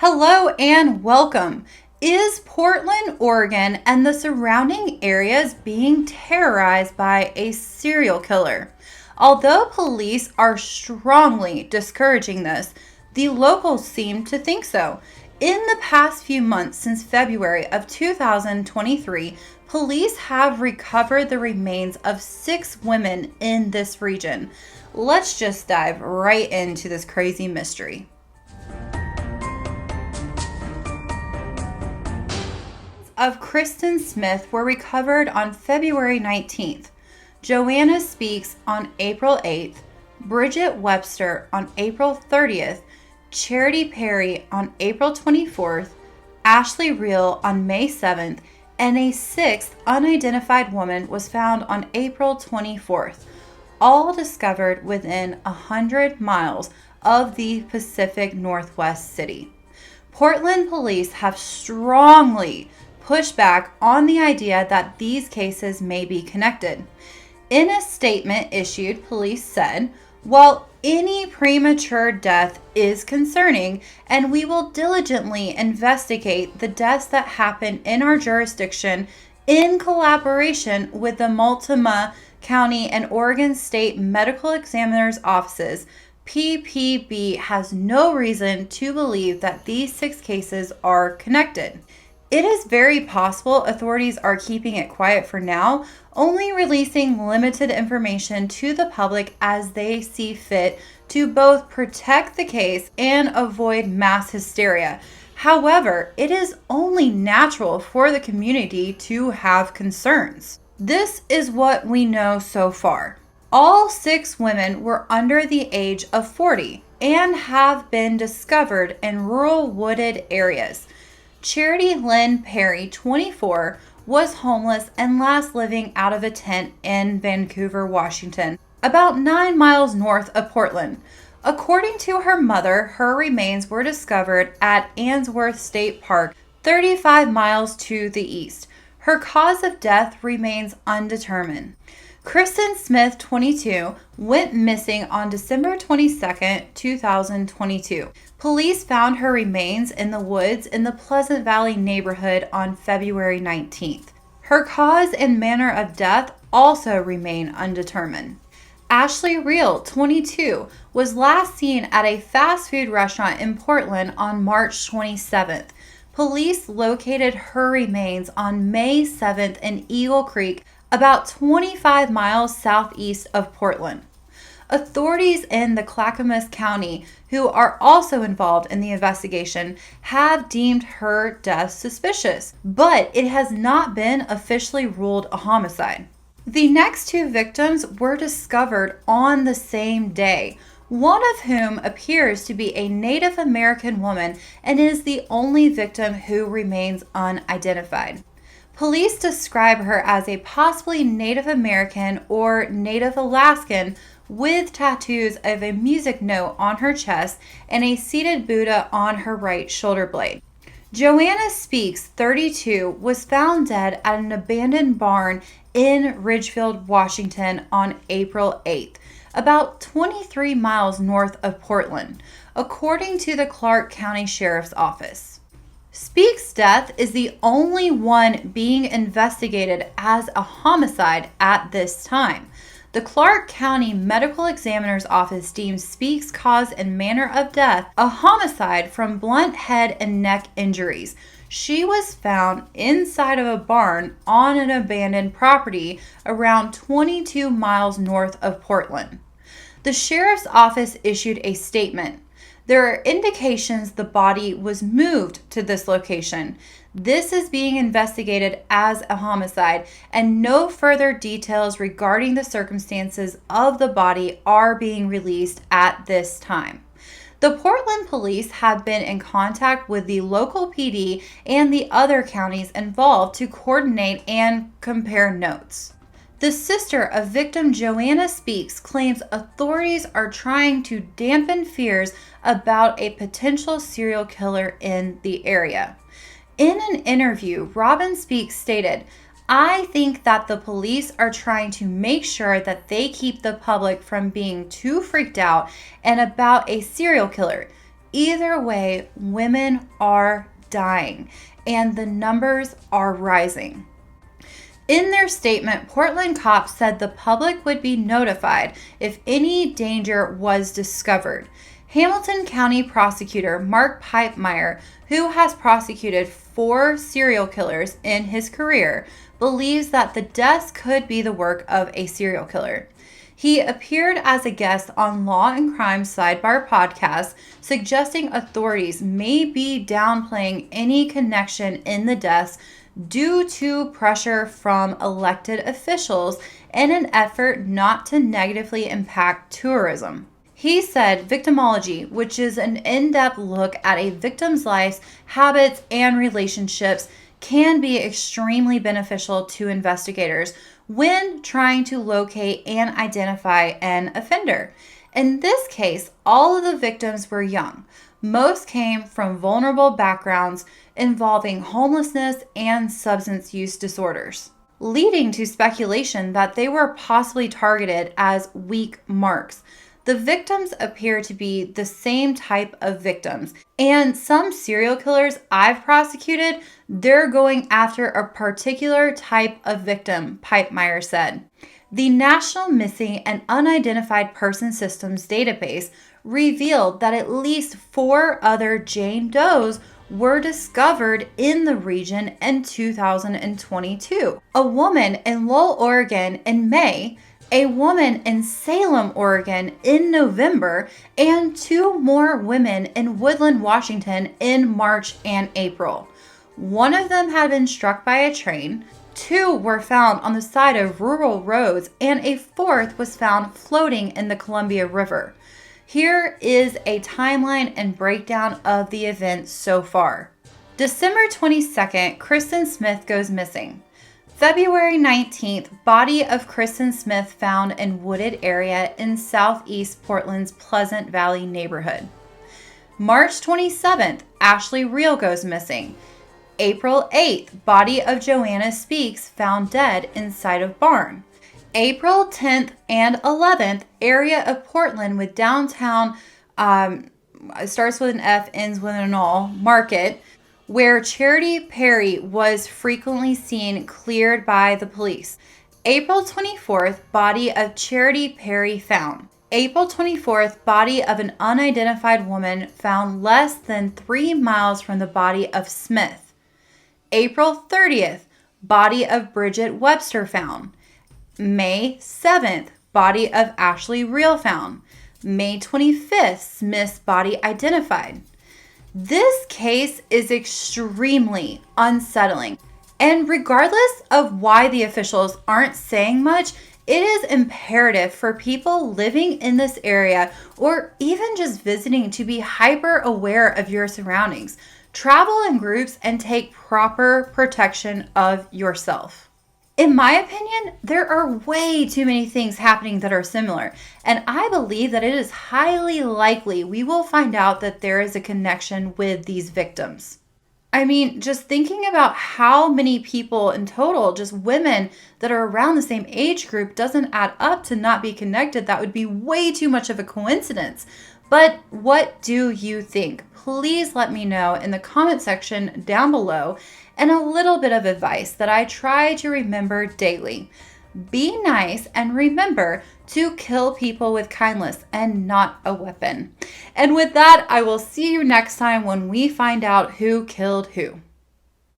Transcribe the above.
Hello and welcome. Is Portland, Oregon, and the surrounding areas being terrorized by a serial killer? Although police are strongly discouraging this, the locals seem to think so. In the past few months since February of 2023, police have recovered the remains of 6 women in this region. Let's just dive right into this crazy mystery. Of Kristen Smith were recovered on February 19th. Joanna Speaks on April 8th, Bridget Webster on April 30th, Charity Perry on April 24th, Ashley Reel on May 7th, and a sixth unidentified woman was found on April 24th, all discovered within 100 miles of the Pacific Northwest city. Portland police have strongly pushed back on the idea that these cases may be connected. In a statement issued, police said, "While any premature death is concerning, and we will diligently investigate the deaths that happen in our jurisdiction in collaboration with the Multnomah County and Oregon State Medical Examiner's offices, PPB has no reason to believe that these 6 cases are connected." It is very possible authorities are keeping it quiet for now, only releasing limited information to the public as they see fit to both protect the case and avoid mass hysteria. However, it is only natural for the community to have concerns. This is what we know so far. All 6 women were under the age of 40 and have been discovered in rural wooded areas. Charity Lynn Perry, 24, was homeless and last living out of a tent in Vancouver, Washington, about 9 miles north of Portland. According to her mother, her remains were discovered at Ainsworth State Park, 35 miles to the east. Her cause of death remains undetermined. Kristen Smith, 22, went missing on December 22, 2022. Police found her remains in the woods in the Pleasant Valley neighborhood on February 19th. Her cause and manner of death also remain undetermined. Ashley Reel, 22, was last seen at a fast food restaurant in Portland on March 27th. Police located her remains on May 7th in Eagle Creek, about 25 miles southeast of Portland. Authorities in the Clackamas County, who are also involved in the investigation, have deemed her death suspicious, but it has not been officially ruled a homicide. The next 2 victims were discovered on the same day, one of whom appears to be a Native American woman and is the only victim who remains unidentified. Police describe her as a possibly Native American or Native Alaskan with tattoos of a music note on her chest and a seated Buddha on her right shoulder blade. Joanna Speaks, 32, was found dead at an abandoned barn in Ridgefield, Washington on April 8th, about 23 miles north of Portland, according to the Clark County Sheriff's Office. Speaks' death is the only one being investigated as a homicide at this time. The Clark County Medical Examiner's Office deems Speaks' cause and manner of death a homicide from blunt head and neck injuries. She was found inside of a barn on an abandoned property around 22 miles north of Portland. The Sheriff's Office issued a statement. There are indications the body was moved to this location. This is being investigated as a homicide, and no further details regarding the circumstances of the body are being released at this time. The Portland police have been in contact with the local PD and the other counties involved to coordinate and compare notes. The sister of victim Joanna Speaks claims authorities are trying to dampen fears about a potential serial killer in the area. In an interview, Robin Speaks stated, "I think that the police are trying to make sure that they keep the public from being too freaked out and about a serial killer. Either way, women are dying, and the numbers are rising. In their statement, Portland cops said the public would be notified if any danger was discovered. Hamilton County prosecutor Mark Pipemeyer, who has prosecuted 4 serial killers in his career, believes that the deaths could be the work of a serial killer. He appeared as a guest on Law and Crime Sidebar podcast, suggesting authorities may be downplaying any connection in the deaths due to pressure from elected officials in an effort not to negatively impact tourism. He said victimology, which is an in-depth look at a victim's life, habits, and relationships, can be extremely beneficial to investigators when trying to locate and identify an offender. In this case, all of the victims were young. Most came from vulnerable backgrounds involving homelessness and substance use disorders, leading to speculation that they were possibly targeted as weak marks. The victims appear to be the same type of victims, and some serial killers I've prosecuted, they're going after a particular type of victim, Pipemeyer said. The National Missing and Unidentified Person Systems database revealed that at least 4 other Jane Does were discovered in the region in 2022. A woman in Lowell, Oregon in May, a woman in Salem, Oregon in November, and 2 more women in Woodland, Washington in March and April. One of them had been struck by a train, 2 were found on the side of rural roads, and a 4th was found floating in the Columbia River. Here is a timeline and breakdown of the events so far. December 22nd, Kristen Smith goes missing. February 19th, body of Kristen Smith found in wooded area in southeast Portland's Pleasant Valley neighborhood. March 27th, Ashley Reel goes missing. April 8th, body of Joanna Speaks found dead inside of barn. April 10th and 11th, area of Portland with downtown, starts with an F, ends with an all, Market, where Charity Perry was frequently seen cleared by the police. April 24th, body of Charity Perry found. April 24th, body of an unidentified woman found less than 3 miles from the body of Smith. April 30th, body of Bridget Webster found. May 7th, body of Ashley Reel found. May 25th, Smith's body identified. This case is extremely unsettling, and regardless of why the officials aren't saying much, it is imperative for people living in this area or even just visiting to be hyper aware of your surroundings. Travel in groups and take proper protection of yourself. In my opinion, there are way too many things happening that are similar, and I believe that it is highly likely we will find out that there is a connection with these victims. I mean, just thinking about how many people in total, just women that are around the same age group, doesn't add up to not be connected. That would be way too much of a coincidence. But what do you think? Please let me know in the comment section down below, and a little bit of advice that I try to remember daily. Be nice and remember to kill people with kindness and not a weapon. And with that, I will see you next time when we find out who killed who.